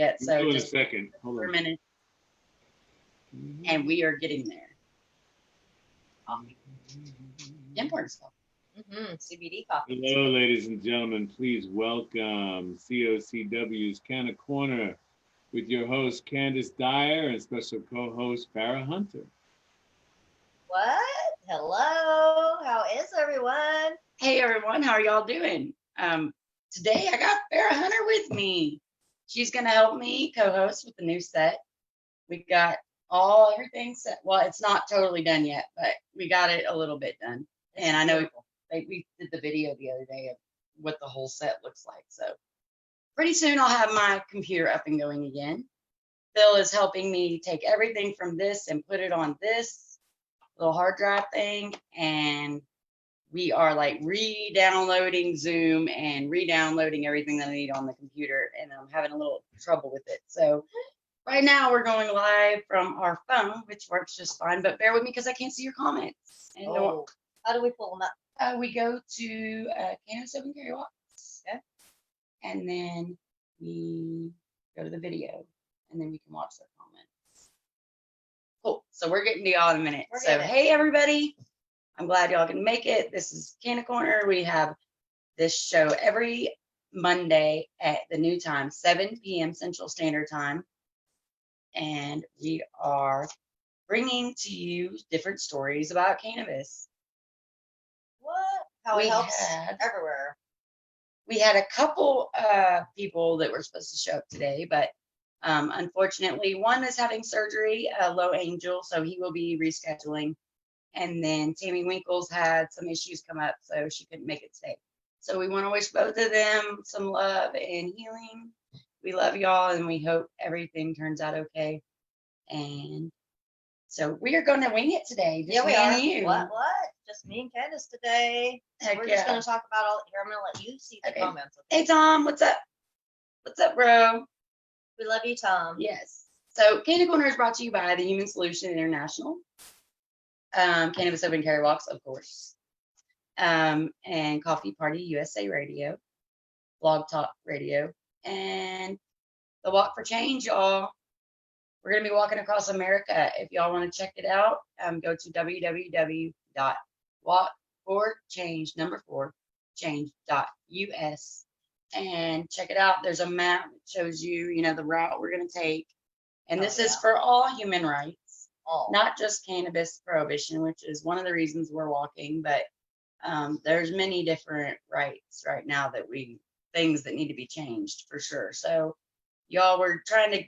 yet. So in a just second. Hold for a on. minute. And we are getting there. Important stuff. CBD coffee. Hello, ladies and gentlemen. Please welcome COCW's Canna Corner with your host, Candice Dyer, and special co-host, Fara Hunter. What? Hello. How is everyone? Hey, everyone. How are y'all doing? Today, I got Fara Hunter with me. She's going to help me co-host with the new set. We got everything set. Well, it's not totally done yet, but we got it a little bit done. And I know we did the video the other day of what the whole set looks like. So pretty soon I'll have my computer up and going again. Phil is helping me take everything from this and put it on this little hard drive thing. And we are like re-downloading Zoom and re-downloading everything that I need on the computer. And I'm having a little trouble with it. So right now we're going live from our phone, which works just fine. But bear with me because I can't see your comments. And how do we pull them up? we go to Canna Carry Walks, okay, and then we go to the video, and then we can watch their comments. Cool. So we're getting to y'all in a minute. Hey, everybody. I'm glad y'all can make it. This is Canna Corner. We have this show every Monday at the new time, 7 p.m. Central Standard Time. And we are bringing to you different stories about cannabis. What? How it helps everywhere. We had a couple people that were supposed to show up today, but unfortunately, one is having surgery, Low Angel, so he will be rescheduling. And then Tammy Winkles had some issues come up, so she couldn't make it today. So we want to wish both of them some love and healing. We love y'all, and we hope everything turns out okay. And so we are going to wing it today. Just we are. You. What? Just me and Candice today. We're just going to talk about all here. I'm going to let you see the comments. Okay? Hey, Tom, what's up? What's up, bro? We love you, Tom. Yes. So Canna Corner is brought to you by the Human Solution International, Cannabis Open Carry Walks, of course, and Coffee Party USA Radio, Blog Talk Radio, and the Walk for Change, y'all. We're going to be walking across America. If y'all want to check it out, go to www.walkforchange.us and check it out. There's a map that shows you, the route we're going to take. And this is for all human rights, not just cannabis prohibition, which is one of the reasons we're walking. But there's many different rights right now things that need to be changed for sure. So y'all, we're trying to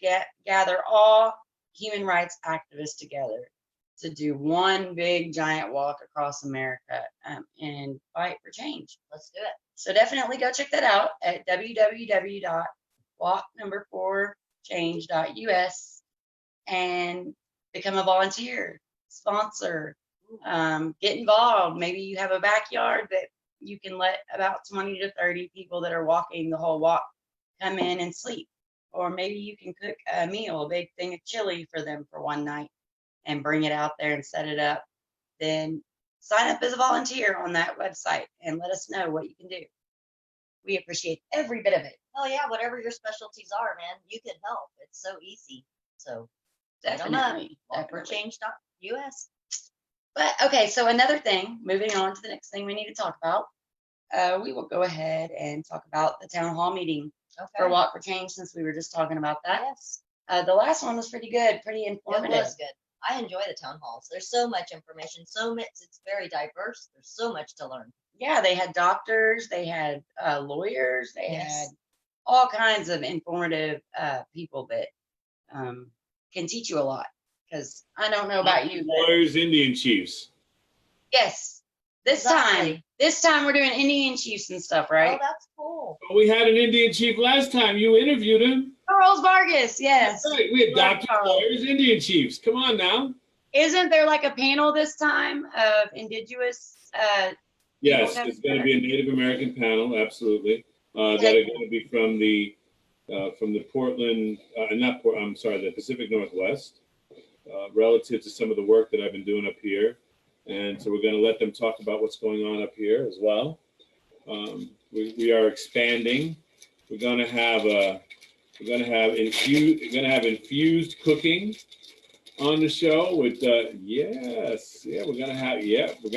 gather all human rights activists together to do one big giant walk across America and fight for change. Let's do it. So definitely go check that out at www.walk4change.us and become a volunteer, sponsor, get involved. Maybe you have a backyard that you can let about 20 to 30 people that are walking the whole walk come in and sleep. Or maybe you can cook a meal, a big thing of chili for them for one night and bring it out there and set it up. Then sign up as a volunteer on that website and let us know what you can do. We appreciate every bit of it. Oh yeah, whatever your specialties are, man, you can help. It's so easy. So definitely. Walkforchange.us. But okay, so another thing, moving on to the next thing we need to talk about, we will go ahead and talk about the town hall meeting for Walk for Change, since we were just talking about that. Yes. The last one was pretty good, pretty informative. It was good. I enjoy the town halls. There's so much information, it's very diverse. There's so much to learn. Yeah, they had doctors, they had lawyers, they had all kinds of informative people that can teach you a lot. Because I don't know about you, Lawyers, Indian chiefs. Yes. This time we're doing Indian chiefs and stuff, right? Oh, that's cool. Well, we had an Indian chief last time. You interviewed him. Charles Vargas, yes. That's right. We had doctors, lawyers, Indian chiefs. Come on now. Isn't there like a panel this time of indigenous? Yes, there's going to be a Native American panel, absolutely. That are going to be from the Portland, the Pacific Northwest, relative to some of the work that I've been doing up here. And so we're going to let them talk about what's going on up here as well. We are expanding. We're going to have We're gonna have infused cooking on the show with we're gonna have that. We're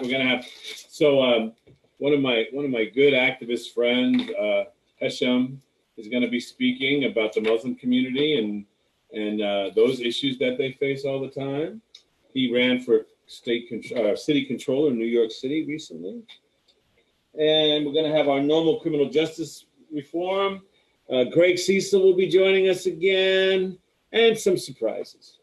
gonna have one of my good activist friends, Hesham, is gonna be speaking about the Muslim community and those issues that they face all the time. He ran for city controller in New York City recently. And we're gonna have our normal criminal justice reform. Greg Cecil will be joining us again, and some surprises.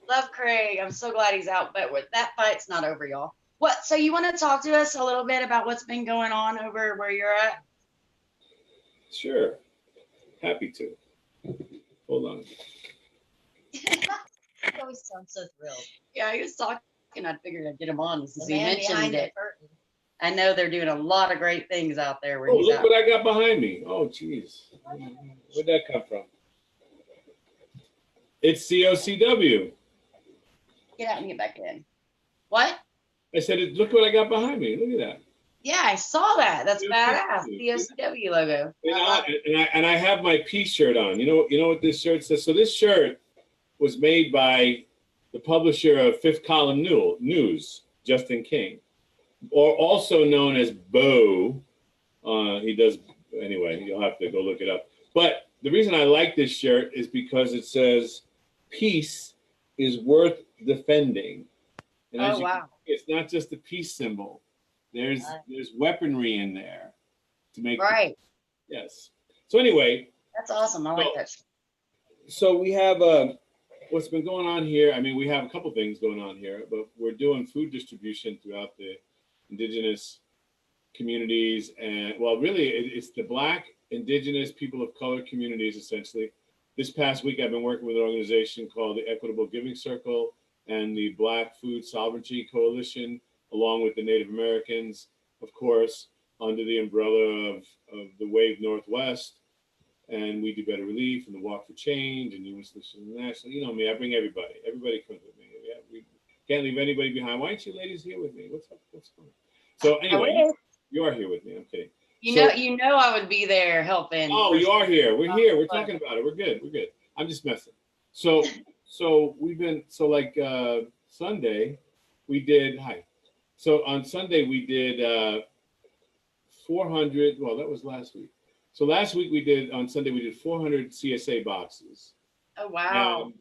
Love Craig. I'm so glad he's out, but that fight's not over, y'all. What? So you want to talk to us a little bit about what's been going on over where you're at? Sure, happy to. Hold on. You always sound so thrilled. Yeah, he was talking. I figured I'd get him on since The he man mentioned behind the it. curtain. I know they're doing a lot of great things out there. Where Oh, he's look out. what I got behind me. Oh, geez. Where'd that come from? It's COCW. Get out and get back in. What? I said, look what I got behind me. Look at that. Yeah, I saw that. That's COCW. badass. The OCW logo. And I have my Peace shirt on. You know what this shirt says? So this shirt was made by the publisher of Fifth Column News, Justin King, or also known as Bo. He does, anyway, you'll have to go look it up. But the reason I like this shirt is because it says, peace is worth defending. And Oh, wow. It's not just a peace symbol. There's weaponry in there to make Right. Yes. So anyway. That's awesome. I like that. So we have what's been going on here. I mean, we have a couple things going on here, but we're doing food distribution throughout the indigenous communities, and well, really, it's the Black, indigenous, people of color communities essentially. This past week, I've been working with an organization called the Equitable Giving Circle and the Black Food Sovereignty Coalition, along with the Native Americans, of course, under the umbrella of the Wave Northwest. And we do Better Relief and the Walk for Change and U.S. International. You know me, I bring everybody. Everybody comes with me. We can't leave anybody behind. Why aren't you ladies here with me? What's up? What's going on? So anyway, you are here with me. I'm kidding. You know I would be there helping. Oh, you are here. We're here. We're talking about it. We're good. We're good. I'm just messing. So we've been, Sunday, we did, So on Sunday, we did 400, well, that was last week. So last week on Sunday, we did 400 CSA boxes. Oh, wow.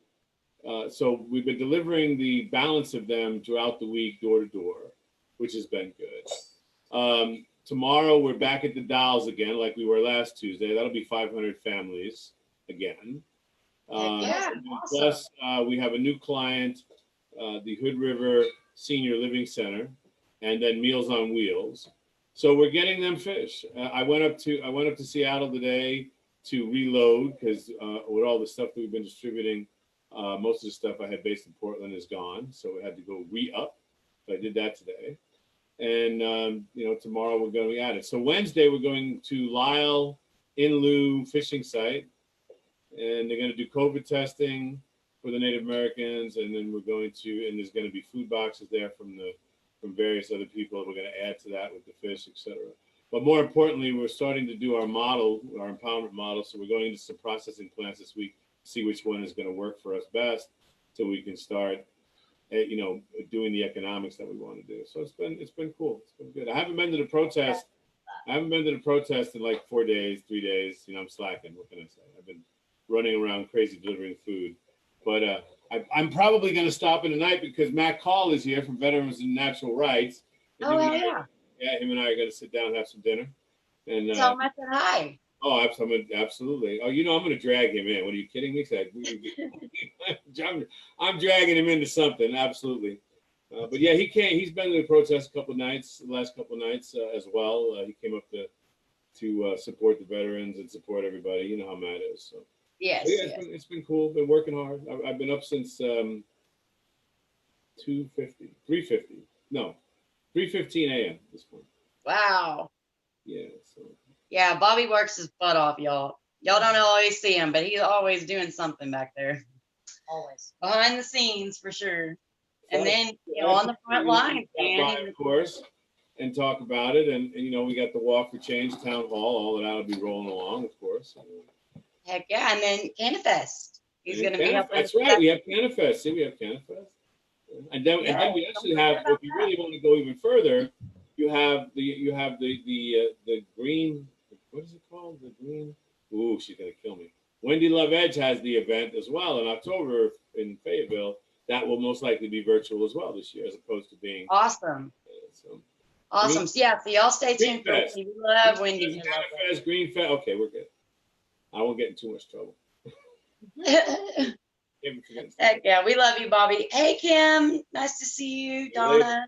So we've been delivering the balance of them throughout the week, door to door, which has been good. Tomorrow, we're back at the Dolls again, like we were last Tuesday. That'll be 500 families again. Awesome. Plus, we have a new client, the Hood River Senior Living Center, and then Meals on Wheels. So we're getting them fish. I went up to Seattle today to reload because with all the stuff that we've been distributing, most of the stuff I had based in Portland is gone. So we had to go re-up. So I did that today. And, tomorrow we're going to be at it. So Wednesday, we're going to Lyle Inlu fishing site. And they're going to do COVID testing for the Native Americans. And then and there's going to be food boxes there from various other people. We're going to add to that with the fish, etc. But more importantly, we're starting to do our empowerment model. So we're going into some processing plants this week to see which one is going to work for us best so we can start doing the economics that we want to do. So it's been cool. It's been good. I haven't been to the protest in like 3 days. I'm slacking. What can I say? I've been running around crazy delivering food. But I'm probably going to stop in tonight because Matt Call is here from Veterans and Natural Rights. And Yeah. Yeah, him and I are going to sit down and have some dinner. And tell him I said hi. Oh, absolutely. Oh, I'm going to drag him in. What are you kidding me? I'm dragging him into something. Absolutely. But yeah, he's been to the protest the last couple of nights as well. He came up to support the veterans and support everybody. You know how Matt is. So. Yes. So yeah, it's been cool. Been working hard. I've been up since 3:15 a.m. this morning. Wow. Yeah. So. Yeah, Bobby works his butt off, y'all. Y'all don't always see him, but he's always doing something back there. Always. Behind the scenes, for sure. And then, on the front line, of course, and talk about it. And we got the Walk for Change Town Hall. All of that will be rolling along, of course. Heck yeah. And then Candis. He's going to be helping. That's right. We have Canna. See, we have Canna. And then we actually have, if you really want to go even further, you have the green, what is it called? The green, ooh, she's going to kill me. Wendy Love Edge has the event as well in October in Fayetteville. That will most likely be virtual as well this year, as opposed to being awesome. So, Awesome. So yeah, so y'all stay tuned for Fest. Wendy. We love Wendy. Canna Fest, Green Fest. Okay, we're good. I won't get in too much trouble. Heck yeah, we love you, Bobby. Hey, Kim, nice to see you. Donna.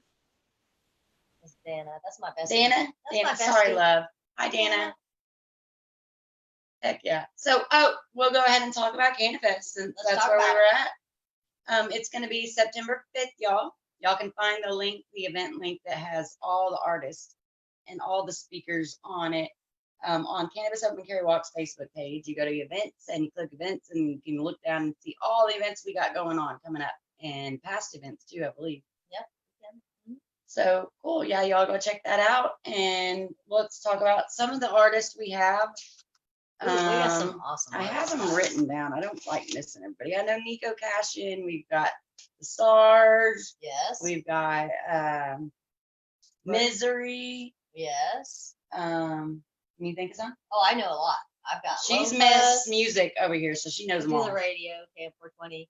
That's Dana. That's my best. Dana. Dana. Sorry, love. Hi, Dana. Heck yeah. So, we'll go ahead and talk about Candis since that's where we were at. It's going to be September 5th, y'all. Y'all can find the link, the event link that has all the artists and all the speakers on it on Cannabis Open Carry Walk's Facebook page. You go to events and you click events and you can look down and see all the events we got going on coming up and past events too, I believe. Yep. So cool. Yeah, y'all go check that out. And let's talk about some of the artists we have. We got some awesome I artists. have them written down. I don't like missing everybody. I know Nico Cashin. We've got the Stars. Yes. We've got Misery. Yes. Can you think of some? Oh, I know a lot. I've got. She's Lopez. Miss Music over here, so she knows them all. The radio, KM420.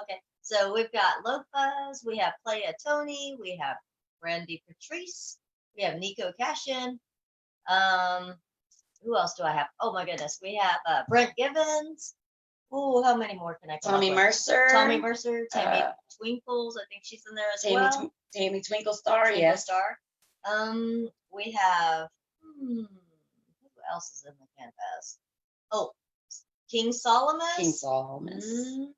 Okay, so we've got Lopez. We have Playa Tony. We have Randy Patrice. We have Nico Cashin. Who else do I have? Oh my goodness, we have Brent Givens. Ooh, how many more can I come Tommy up with? Mercer. Tommy Mercer. Tammy Twinkles. I think she's in there as well. Tammy Twinkle Star. Twinkle Yes. Star. We have. Who else is in the Canvas? Oh, King Solomon. King Solomon.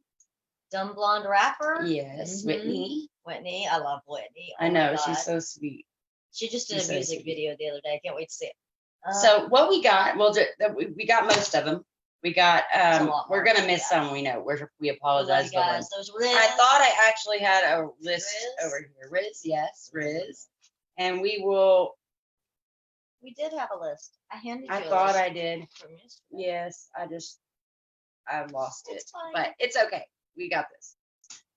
Dumb blonde rapper. Yes. Whitney. Whitney. I love Whitney. Oh I know. my God. She's so sweet. She just did a music video the other day. I can't wait to see it. So what we got, we got most of them. We got, we're going to miss some, we know. We apologize. Guys, there's Riz. I thought I actually had a list over here. Riz, yes, Riz. Riz. And we did have a list. I thought I did. from yesterday. Yes, I lost it. It's fine. But it's okay. We got this.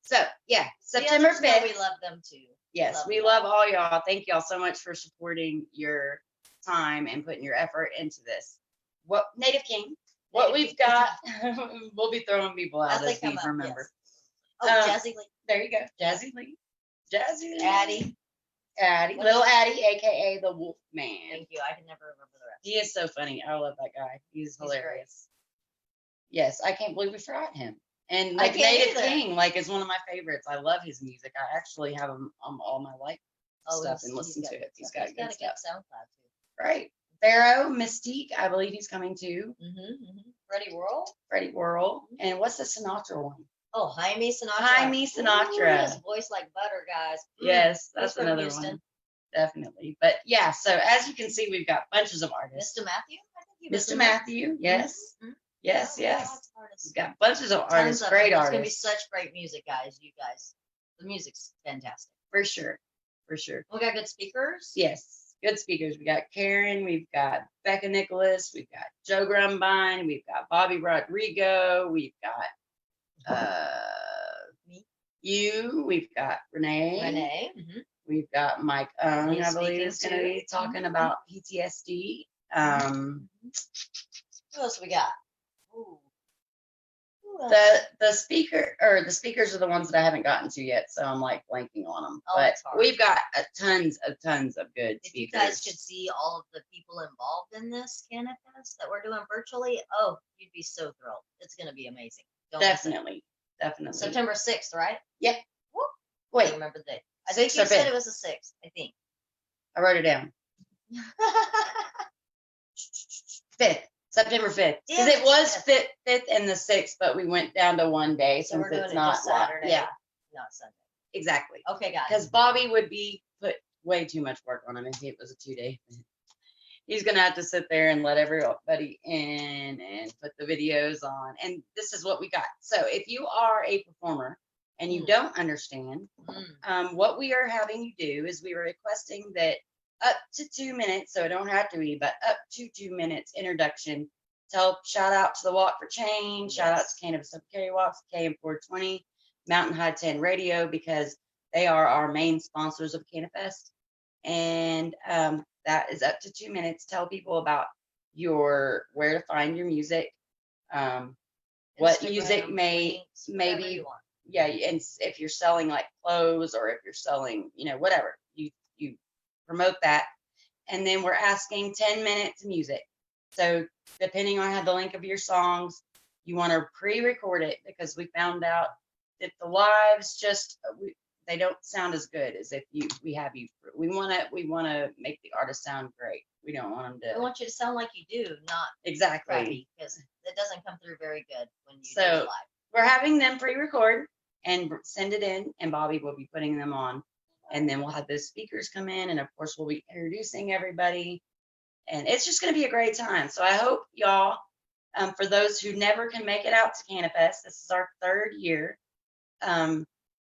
So, yeah, September 5th. We love them too. Yes, we love all y'all. Thank y'all so much for supporting your time and putting your effort into this. What Native King, what we've got, we'll be throwing people out as we remember. Yes. Oh, Jazzy Lee. There you go. Jazzy Lee. Jazzy Lee. Addie. Little Addie, aka the Wolf Man. Thank you. I can never remember the rest. He is so funny. I love that guy. He's hilarious. Yes, I can't believe we forgot him. And like Native King, like is one of my favorites. I love his music. I actually have him on all my stuff and listen to it. He's got good stuff. SoundCloud too. Right. Pharaoh, Mystique, I believe he's coming too. Freddie Whirl. And what's the Sinatra one? Oh, Jaime Sinatra. Jaime Sinatra. His voice like butter, guys. Yes, that's another one. Definitely. But yeah, so as you can see, we've got bunches of artists. Mr. Matthew? I think Mr. Matthew, yes. Yes. We've got bunches of artists, great artists. It's going to be such great music, guys. You guys. The music's fantastic. For sure. We got good speakers. Yes, good speakers. We got Karen, we've got Becca Nicholas, we've got Joe Grumbine, we've got Bobby Rodrigo, we've got we've got Renee. We've got Mike Owen, I believe, is going to be talking about PTSD. Who else we got? Ooh. The speakers are the ones that I haven't gotten to yet, so I'm like blanking on them. Oh, but we've got tons of good speakers. If you guys could see all of the people involved in this Canna Fest that we're doing virtually, oh, you'd be so thrilled. It's going to be amazing. Definitely. September 6th, right? Yep. Woo. Wait. I remember the date. I think you said it was the 6th, I think. I wrote it down. 5th. September 5th. Because it was 5th and the 6th, but we went down to one day since it's not Saturday. Yeah. Not Sunday. Exactly. Okay, guys. Because Bobby would be put way too much work on him if it was a 2-day. He's going to have to sit there and let everybody in and put the videos on. And this is what we got. So if you are a performer and you don't understand, what we are having you do is we are requesting that up to 2 minutes, so it don't have to be, but up to 2 minutes introduction shout out to the Walk for Change, shout out to Cannabis Carry Walks, KM420, Mountain High 10 Radio, because they are our main sponsors of CannaFest. And that is up to 2 minutes. Tell people about where to find your music, what Instagram, music maybe, you want. yeah, and if you're selling like clothes or if you're selling, whatever, you promote that. And then we're asking 10 minutes of music. So depending on how the length of your songs, you want to pre-record it, because we found out that the lives they don't sound as good as if we want to make the artist sound great. We don't want them to. I want you to sound like you do, not Exactly. crappy, because it doesn't come through very good when you do So it live. we're having them pre-record and send it in, and Bobby will be putting them on. And then we'll have those speakers come in, and of course we'll be introducing everybody. And it's just going to be a great time. So I hope y'all, for those who never can make it out to CannaFest, this is our 3rd year.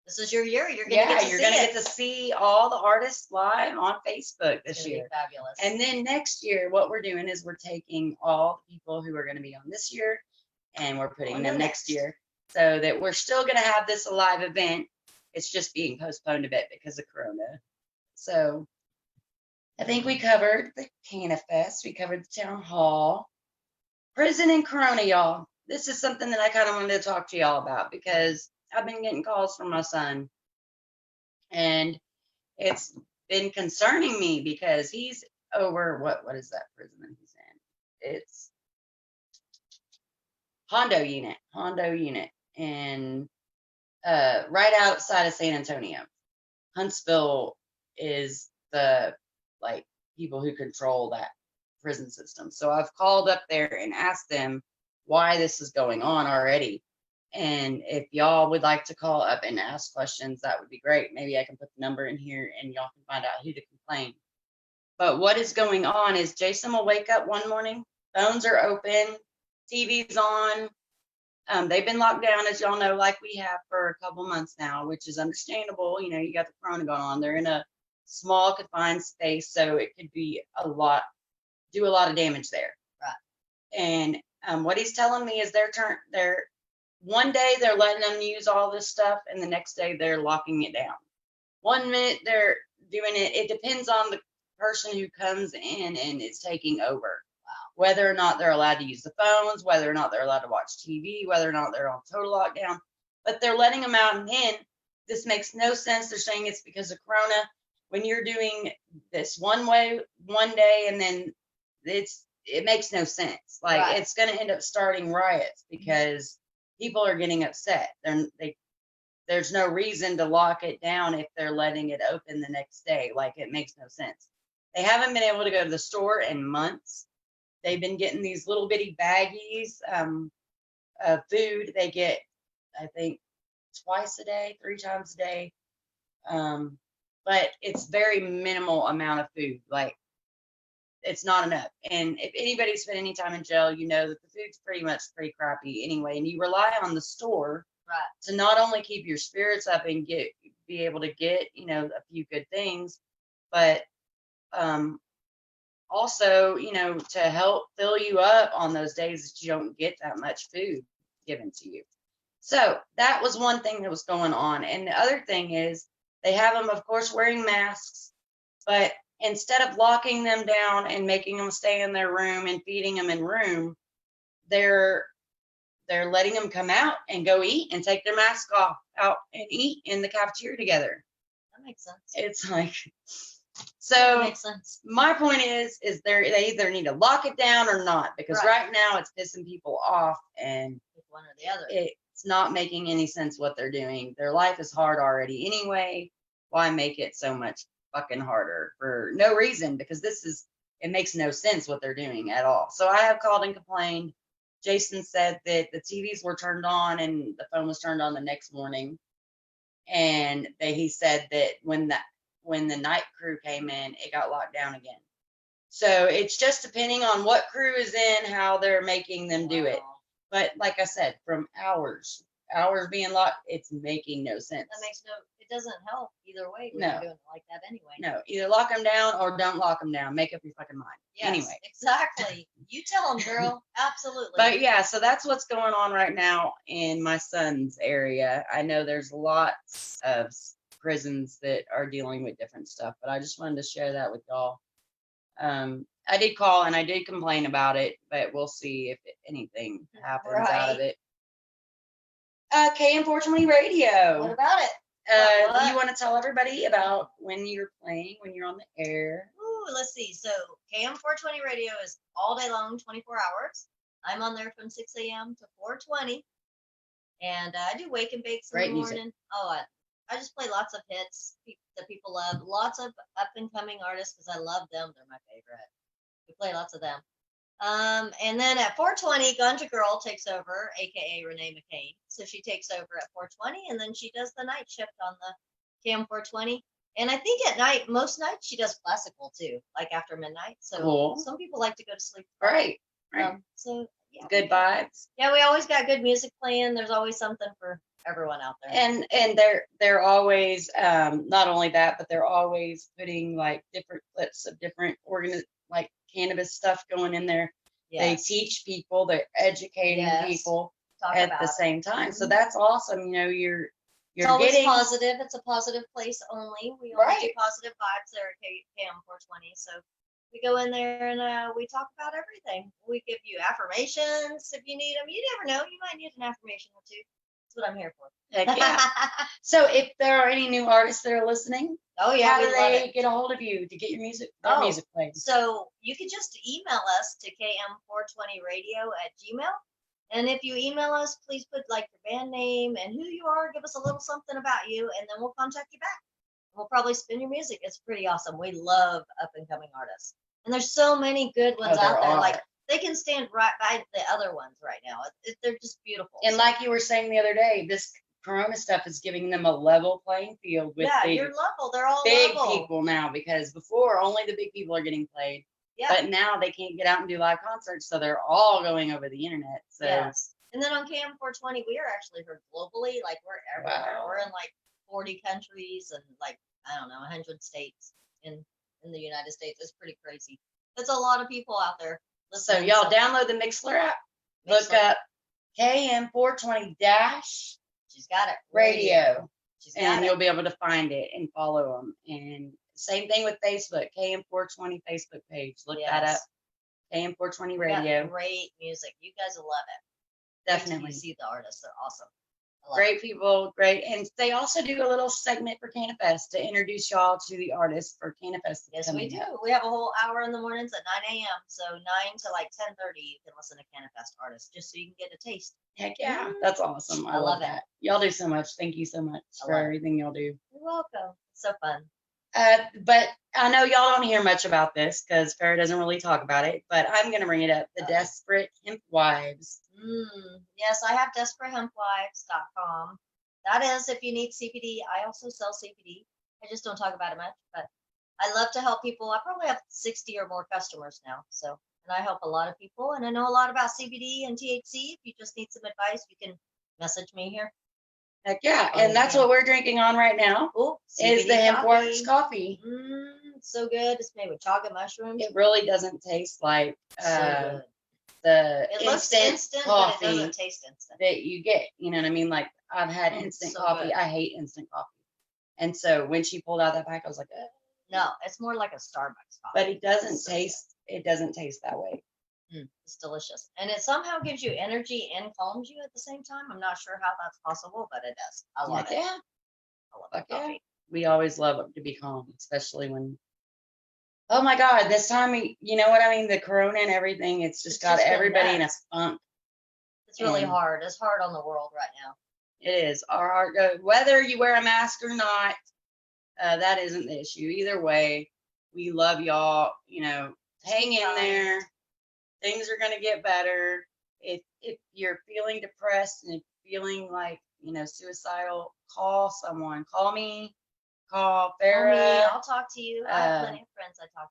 This is your year. You're going to get to see all the artists live on Facebook this year. Fabulous. And then next year, what we're doing is we're taking all the people who are going to be on this year, and we're putting them next year, so that we're still going to have this a live event. It's just being postponed a bit because of Corona. So I think we covered the CannaFest. We covered the town hall, prison, and Corona, y'all. This is something that I kind of wanted to talk to y'all about, because I've been getting calls from my son, and it's been concerning me because he's over what is that prison that he's in? It's Hondo unit, and right outside of San Antonio. Huntsville is the people who control that prison system. So I've called up there and asked them why this is going on already. And if y'all would like to call up and ask questions, that would be great. Maybe I can put the number in here and y'all can find out who to complain. But what is going on is Jason will wake up one morning, phones are open, TV's on. They've been locked down, as y'all know, like we have for a couple months now, which is understandable. You got the Corona going on. They're in a small confined space, so it could be do a lot of damage there. Right. And what he's telling me is they're one day they're letting them use all this stuff, and the next day they're locking it down. 1 minute they're doing it. It depends on the person who comes in and is taking over. Wow. Whether or not they're allowed to use the phones, whether or not they're allowed to watch TV, whether or not they're on total lockdown, but they're letting them out and in. This makes no sense. They're saying it's because of Corona. When you're doing this one way, one day, and then it makes no sense. Right. It's going to end up starting riots because people are getting upset. There's no reason to lock it down if they're letting it open the next day. It makes no sense. They haven't been able to go to the store in months. They've been getting these little bitty baggies of food. They get, I think, twice a day, 3 times a day. But it's very minimal amount of food. It's not enough. And if anybody's spent any time in jail, you know that the food's pretty crappy anyway. And you rely on the store to not only keep your spirits up and be able to get, a few good things, but also, to help fill you up on those days that you don't get that much food given to you. So that was one thing that was going on. And the other thing is they have them, of course, wearing masks, but instead of locking them down and making them stay in their room and feeding them in room, they're letting them come out and go eat and take their mask off out and eat in the cafeteria together. That makes sense. It's so that makes sense. My point is they either need to lock it down or not, because right now it's pissing people off, and one or the other. It's not making any sense what they're doing. Their life is hard already anyway. Why make it so much fucking harder for no reason? Because it makes no sense what they're doing at all. So I have called and complained. Jason said that the TVs were turned on and the phone was turned on the next morning. And he said that when the night crew came in, it got locked down again. So it's just depending on what crew is in, how they're making them do it. But like I said, from hours being locked, it's making no sense. It it doesn't help either way when No. you're doing it like that anyway. No, either lock them down or don't lock them down. Make up your fucking mind. Yes, Anyway. exactly. You tell them, girl. Absolutely. But yeah, so that's what's going on right now in my son's area. I know there's lots of prisons that are dealing with different stuff, but I just wanted to share that with y'all. I did call and I did complain about it, but we'll see if anything happens out of Right. it. KM420 radio. What about it? Do you want to tell everybody about when you're playing, when you're on the air? Ooh, let's see. So KM420 radio is all day long, 24 hours. I'm on there from 6 a.m. to 4:20, and I do wake and bakes in Great the music. morning. Oh, I just play lots of hits that people love. Lots of up and coming artists because I love them. They're my favorite. We play lots of them. And then at 4:20, Ganja Girl takes over, aka Renee McCain. So she takes over at 4:20, and then she does the night shift on the KM420. And I think at night, most nights she does classical too, like after midnight. So Cool. some people like to go to sleep. Right. So yeah, Good vibes. yeah, we always got good music playing. There's always something for everyone out there. And they're always not only that, but they're always putting like different clips of different like cannabis stuff going in there. They Yes. teach people, they're educating Yes. people Talk at about the it. same time. So Mhm. that's awesome. You know, you're It's always getting positive. It's a positive place only. We only do Right. positive vibes there at KM420. So we go in there and we talk about everything. We give you affirmations if you need them. You never know. You might need an affirmation or two. That's what I'm here for. heck yeah. So if there are any new artists that are listening, Oh yeah, how we do love they it. get a hold of you to get your their Oh. music played? So you could just email us to km420radio@gmail. And if you email us, please put like your band name and who you are, give us a little something about you, and then we'll contact you back. We'll probably spin your music. It's pretty awesome. We love up and coming artists. And there's so many good ones there out there. are. Like they can stand right by the other ones right now. They're just beautiful. And So, like you were saying the other day, this Corona stuff is giving them a level playing field with yeah, the you're level. They're all big level. people now, because before only the big people are getting played. Yeah. But now they can't get out and do live concerts, so they're all going over the internet. So Yes. And then on KM420, we are actually heard globally. Like we're everywhere. Wow. We're in like 40 countries and like, I don't know, 100 states in the United States. It's pretty crazy. There's a lot of people out there so listening. y'all download the Mixler app, look Mixler. up KM420 dash She's got it. radio, She's got and it. you'll be able to find it and follow them. And same thing with Facebook, KM420 Facebook page. Look that up, Yes. KM420 We got radio. great music. You guys will love it. Wait till Definitely. You see the artists. They're awesome. I love Great it. people, great. And they also do a little segment for CannaFest to introduce y'all to the artists for CannaFest. Yes, we do. We have a whole hour in the mornings at 9 a.m. So 9 to like 10:30, you can listen to CannaFest artists just so you can get a taste. Heck yeah, that's awesome. I love it. that. Y'all do so much. Thank you so much I for love it. everything y'all do. You're welcome. It's so fun. But I know y'all don't hear much about this because Fara doesn't really talk about it, but I'm going to bring it up. The Desperate Hemp Wives. Yes, I have DesperateHempWives.com. That is if you need CBD. I also sell CBD. I just don't talk about it much, but I love to help people. I probably have 60 or more customers now. So, and I help a lot of people, and I know a lot about CBD and THC. If you just need some advice, you can message me here. Heck yeah. Oh, And that's yeah. what we're drinking on right now. Oh, Is the Hemp Works coffee. It's so good. It's made with chaga mushrooms. It really doesn't taste like So good. the It looks instant instant, but it coffee doesn't taste instant. that you get. You know what I mean? Like I've had instant so coffee. good. I hate instant coffee. And so when she pulled out that pack, I was like, No, it's more like a Starbucks coffee. but it doesn't So taste. It doesn't taste that way. It's delicious. And it somehow gives you energy and calms you at the same time. I'm not sure how that's possible, but it does. I love Heck it. yeah. I love Heck that yeah. coffee. We always love it to be calm, especially when. Oh my God! This time, you know what I mean? The Corona and everything. It's just It's got just been everybody in a nuts. funk. It's really And- hard. It's hard on the world right now. It is. Whether you wear a mask or not, that isn't the issue. Either way, we love y'all. You know, hang in kind. there. Things are gonna get better. If you're feeling depressed and feeling like suicidal, call someone. Call me. Call Call me, Fara. I'll talk to you. I have plenty of friends I talk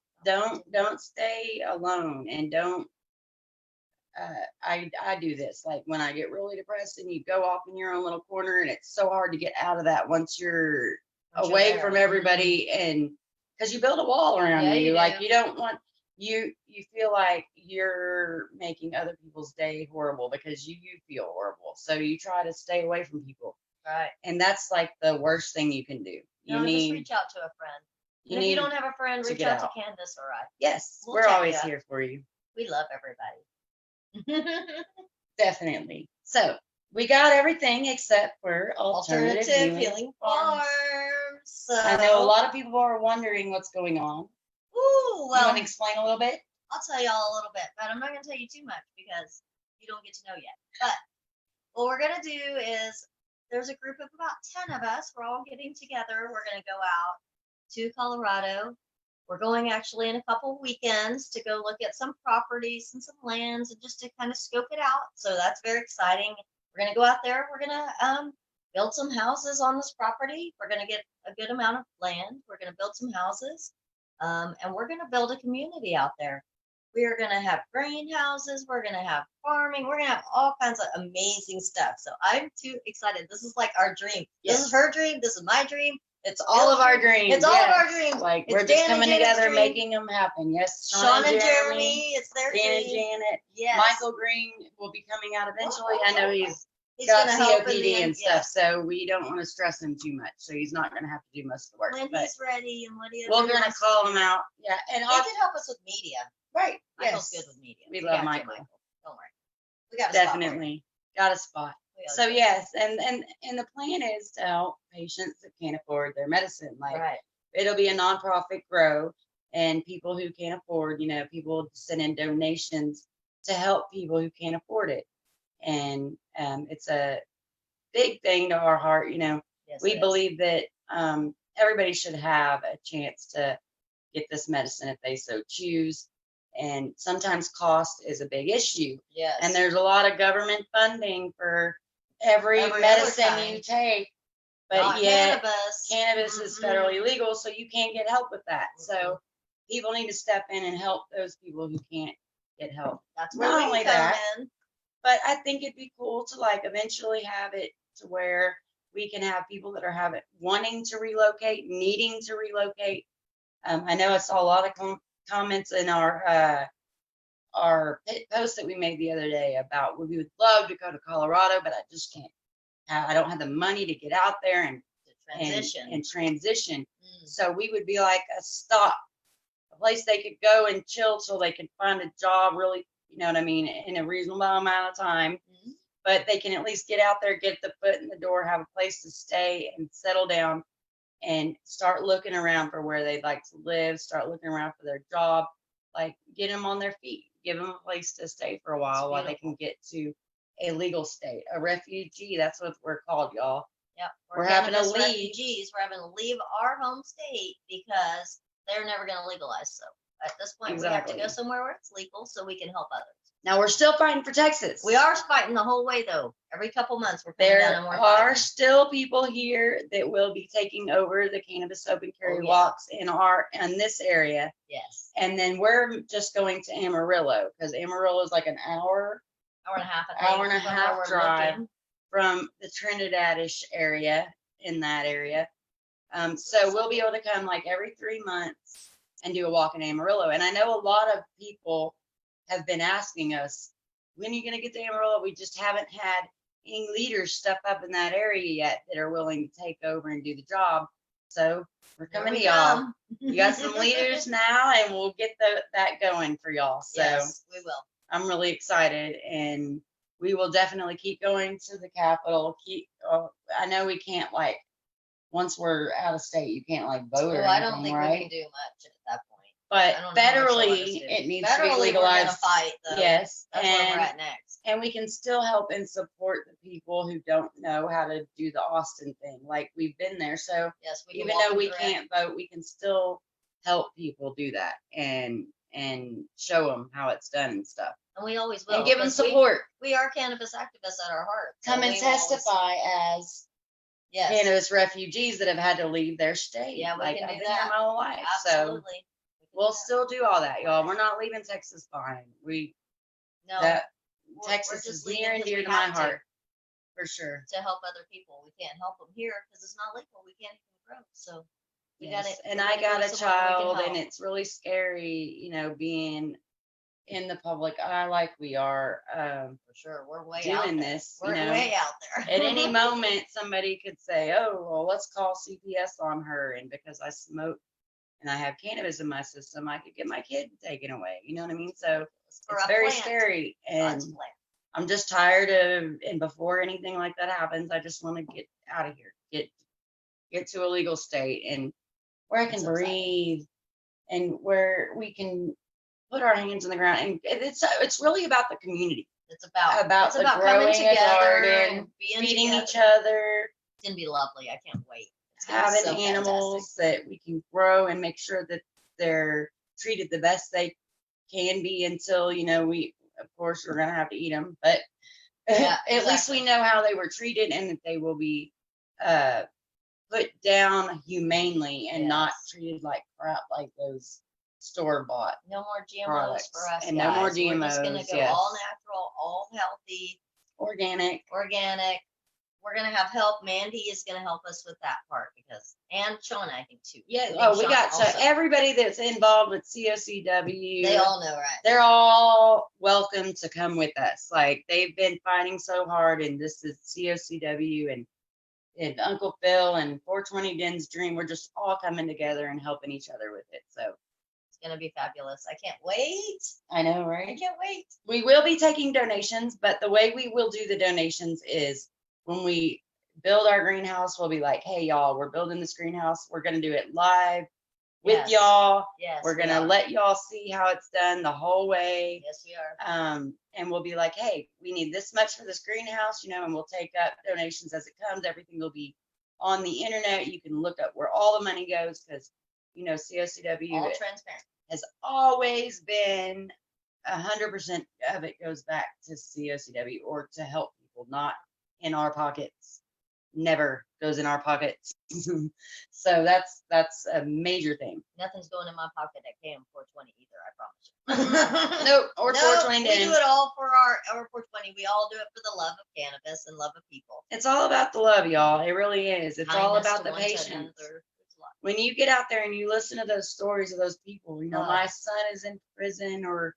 to. Don't stay alone, and don't I do this, like when I get really depressed and you go off in your own little corner and it's so hard to get out of that once you're Once you're away there. from everybody, and because you build a wall around Yeah, you, you like do. you don't want you feel like you're making other people's day horrible because you feel horrible, so you try to stay away from people, Right. and that's like the worst thing you can do. You No, just need reach out to a friend. you And if you need don't have a friend, to reach get out out. to Candis or I. Yes, We'll we're chat always ya. here for you. We love everybody. Definitely. So we got everything except for alternative healing farms. So I know a lot of people are wondering what's going on. Ooh, You well, want to explain a little bit? I'll tell y'all a little bit, but I'm not going to tell you too much because you don't get to know yet. But what we're going to do is there's a group of about 10 of us. We're all getting together. We're going to go out to Colorado. We're going actually in a couple weekends to go look at some properties and some lands and just to kind of scope it out. So that's very exciting. We're going to go out there. We're going to build some houses on this property. We're going to get a good amount of land. We're going to build some houses. And we're going to build a community out there. We are going to have greenhouses. We're going to have farming. We're going to have all kinds of amazing stuff. So I'm too excited. This is like our dream. Yes. This is her dream. This is my dream. It's all of our dreams. It's all of our dreams. Like It's we're just Dan and coming Janet's together, dream. making them happen. Yes, Sean and Jeremy, it's their Dan and dream. Janet. Yes. Michael Green will be coming out eventually. I know he's He's got gonna help in COPD the and end, stuff, so we don't want to stress him too much. So he's not going to have to do most of the work. When But he's ready and what he we're going to call him out. Yeah, and He can help us with media. right. Michael's Yes, good with media. we So love yeah, Michael. Don't worry. We got a spot for you. Definitely got a spot. We got a So spot. yes, and the plan is to help patients that can't afford their medicine. Like Right. it'll be a nonprofit grow, and people who can't afford, people send in donations to help people who can't afford it, and it's a big thing to our heart. Yes, We it is. believe that everybody should have a chance to get this medicine if they so choose, and sometimes cost is a big issue. Yes. And there's a lot of government funding for every Every other medicine kind. you take, but Not yet cannabis. is federally legal, so you can't get help with that. So people need to step in and help those people who can't get help. That's where Not we only come that, in. but I think it'd be cool to eventually have it to where we can have people that are wanting to relocate, needing to relocate. I know I saw a lot of comments in our post that we made the other day about we would love to go to Colorado, but I just can't. I don't have the money to get out there and transition. So we would be like a stop, a place they could go and chill till they could find a job really, you know what I mean, in a reasonable amount of time. But they can at least get out there, get the foot in the door, have a place to stay and settle down and start looking around for where they'd like to live, start looking around for their job, get them on their feet, give them a place to stay for a while they can get to a legal state, a refugee. That's what we're called, y'all. Yep. We're having to cannabis leave. refugees. We're having to leave our home state because they're never going to legalize. So at this point, we have to go somewhere where it's legal so we can help others. Now we're still fighting for Texas. We are fighting the whole way, though. Every couple months, we're coming down and we're are fighting. still people here that will be taking over the cannabis open carry walks in this area. Yes. And then we're just going to Amarillo because Amarillo is like an hour and a half, hour and a half drive from the Trinidadish area in that area. So we'll be able to come every 3 months and do a walk in Amarillo. And I know a lot of people have been asking us, when are you going to get to Amarillo? We just haven't had any leaders step up in that area yet that are willing to take over and do the job. So we're coming to y'all. You got some leaders now, and we'll get that going for y'all. So yes, we will. I'm really excited, and we will definitely keep going to the Capitol. I know we can't once we're out of state, you can't vote or anything, I don't think right? we can do much at that point. But federally, it needs to be legalized. We're gonna fight, though. Yes, that's where we're at next. And we can still help and support the people who don't know how to do the Austin thing. We've been there, so yes, even though we can't vote, we can still help people do that and show them how it's done and stuff. And we always will. And give them support. We are cannabis activists at our heart. Come and testify as cannabis refugees that have had to leave their state. Yeah, we can I've do been that. here my whole life. Absolutely. So. We'll still do all that, y'all. We're not leaving Texas behind. No. Texas is just leaving near and 'cause dear we to my have to. heart, for sure. To help other people. We can't help them here because it's not legal. We can't even grow. So we got Yes. it. And I got a child, and it's really scary, being in the public eye like we are, for sure. We're way doing out there. this. We're way out there. At any moment, somebody could say, "Oh, well, let's call CPS on her," and because I smoke and I have cannabis in my system, I could get my kid taken away. You know what I mean? So For it's a very plant. scary, and God's plan. I'm just tired of. And before anything like that happens, I just want to get out of here, get to a legal state, and where I can That's exciting. breathe, and where we can put our hands in the ground. And it's really about the community. It's about the coming growing a together garden, and being feeding together. each other, It's gonna be lovely. I can't wait. It's gonna be having so animals that we can grow and make sure that they're treated the best they can be until, we, of course, we're going to have to eat them. But Yeah, at least we know how they were treated and that they will be put down humanely and not Yes. treated like crap like those store-bought. No more GMOs products. for us, And guys. no more We're just gonna GMOs, go yes. all natural, all healthy, Organic. We're gonna have help. Mandy is gonna help us with that part and Shauna, I think too. Yeah. I think Oh, we Shauna got so also. everybody that's involved with COCW. They all know, right? They're all welcome to come with us. Like, they've been fighting so hard, and this is COCW and Uncle Phil and 420 Den's Dream. We're just all coming together and helping each other with it. So It's gonna be fabulous. I can't wait. I know, I right? can't wait. We will be taking donations, but the way we will do the donations is when we build our greenhouse, we'll be like, hey, y'all, we're building this greenhouse. We're going to do it live with Yes. y'all. Yes. We're we going to are. let y'all see how it's done the whole way. Yes, we are. And we'll be like, hey, we need this much for this greenhouse, and we'll take up donations as it comes. Everything will be on the internet. You can look up where all the money goes because, COCW All transparent. has always been 100% of it goes back to COCW or to help people, not in our pockets. Never goes in our pockets. So that's a major thing. Nothing's going in my pocket at KM420 either, I promise you. Nope, or 420 we Den. do it all for our 420. We all do it for the love of cannabis and love of people. It's all about the love, y'all. It really is. It's all Kindness about to the one to patience. another. It's a lot. When you get out there and you listen to those stories of those people, my son is in prison, or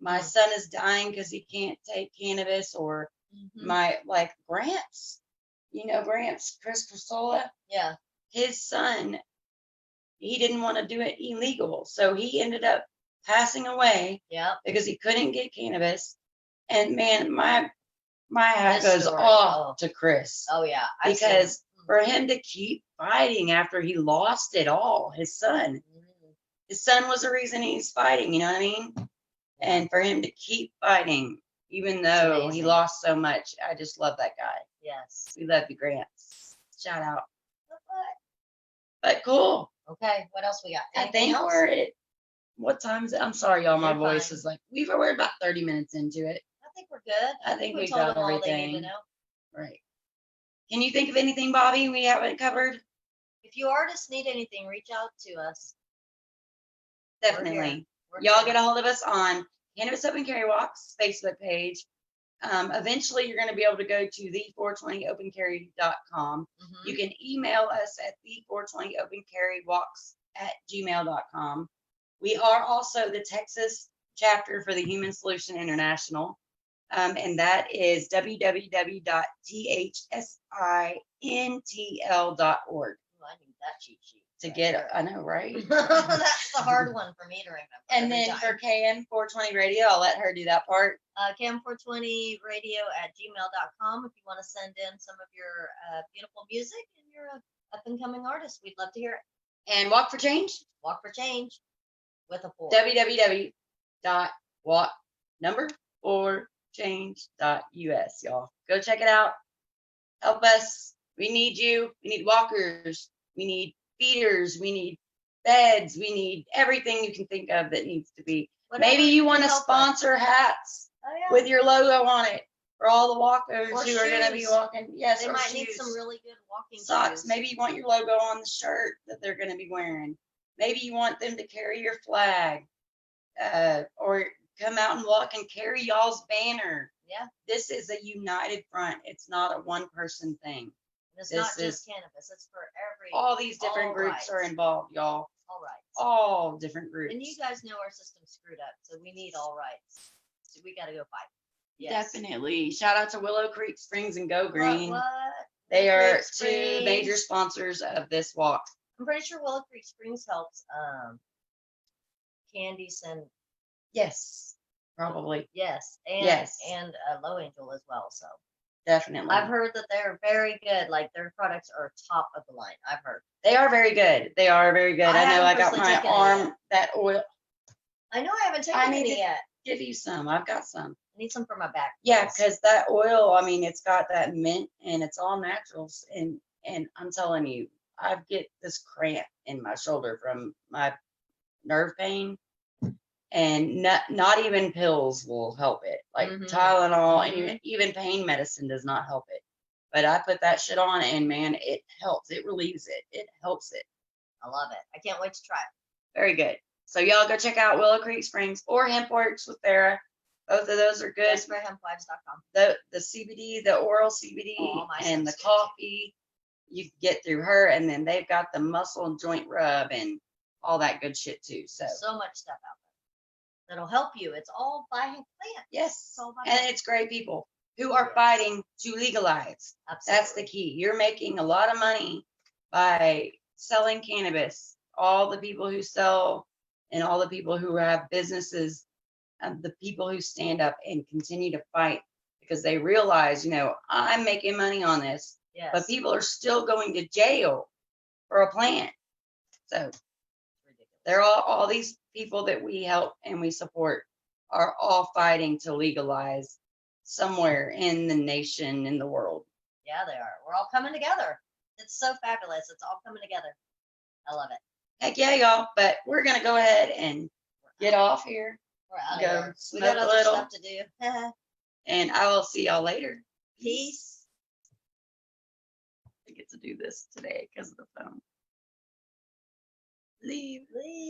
my son is dying because he can't take cannabis, or my Gramps, Gramps, Chris Crissola, Yeah. his son, he didn't want to do it illegal. So he ended up passing away Yeah. because he couldn't get cannabis. And man, my hat His goes story. off to Chris. Oh yeah. Because for him to keep fighting after he lost it all, his son was the reason he's fighting, you know what I mean? And for him to keep fighting, even though he lost so much, I just love that guy. Yes. We love you, Grants. Shout out. But cool. Okay. What else we got? I think we're at, what time is it? I'm sorry, y'all. My voice is like, we're about 30 minutes into it. I think we're good. I think we told got them all everything. they need to know. Right. Can you think of anything, Bobby, we haven't covered? If you artists need anything, reach out to us. Definitely. We're Y'all here. get a hold of us on Cannabis Open Carry Walks Facebook page. Eventually, you're going to be able to go to the420opencarry.com. You can email us at the420opencarrywalks@gmail.com. We are also the Texas chapter for the Human Solution International, and that is www.thsintl.org. I need that cheat sheet. To get, I know, right? That's the hard one for me to remember. And then for KM420 Radio, I'll let her do that part. KM420radio@gmail.com. If you want to send in some of your beautiful music and you're an up and coming artist, we'd love to hear it. And Walk for Change. Walk for Change with a 4. www.walk4change.us, y'all. Go check it out. Help us. We need you. We need walkers. We need feeders. We need beds. We need everything you can think of that needs to be. Maybe you want to sponsor hats with your logo on it for all the walkers who are going to be walking. Yes, they or might need shoes. some really good walking Socks. shoes. Maybe you want your logo on the shirt that they're going to be wearing. Maybe you want them to carry your flag, or come out and walk and carry y'all's banner. Yeah. This is a united front. It's not a one-person thing. And it's This not just is- cannabis. It's for every. All these different all groups are rights. involved, y'all. All rights. All different groups. And you guys know our system's screwed up, so we need all rights. So we got to go fight. Yes. Definitely. Shout out to Willow Creek Springs and Go Green. What? They Willow are Creek two major Springs. sponsors of this walk. I'm pretty sure Willow Creek Springs helps Candis and Yes, probably. yes, and Yes. and Low Angel as well. So Definitely. I've heard that they're very good. Like their products are top of the line. I've heard. They are very good. They are very good. I I know I haven't got personally my taken any arm, yet. that oil. I know I haven't taken I need any to- yet. Give you some. I've got some. I need some for my back. Yeah, please. because that oil, I mean, it's got that mint and it's all naturals. And I'm telling you, I get this cramp in my shoulder from my nerve pain. And not even pills will help it. Like Mhm. Tylenol Mhm. and even pain medicine does not help it. But I put that shit on and man, it helps. It relieves it. It helps it. I love it. I can't wait to try it. Very good. So y'all go check out Willow Creek Springs or Hempworks with Fara. Both of those are good. BestForHempWives.com. The CBD, the oral CBD, Oh, my and the son's good. coffee, you can get through her. And then they've got the muscle and joint rub and all that good shit too. So So much stuff out there that'll help you. It's all by hand plant. yes, It's all by and hand. it's great people who are Yes. fighting to legalize. That's the Absolutely. key. You're making a lot of money by selling cannabis. All the people who sell and all the people who have businesses, the people who stand up and continue to fight because they realize, I'm making money on this, Yes. but people are still going to jail for a plant. So Ridiculous. they're all these people that we help and we support are all fighting to legalize somewhere in the nation, in the world. Yeah, they are. We're all coming together. It's so fabulous. It's all coming together. I love it. Heck yeah, y'all. But we're going to go ahead and get off here. We're out Go of here. We smoke got a other little. stuff to do. And I will see y'all later. Peace. I get to do this today because of the phone. Leave. Leave.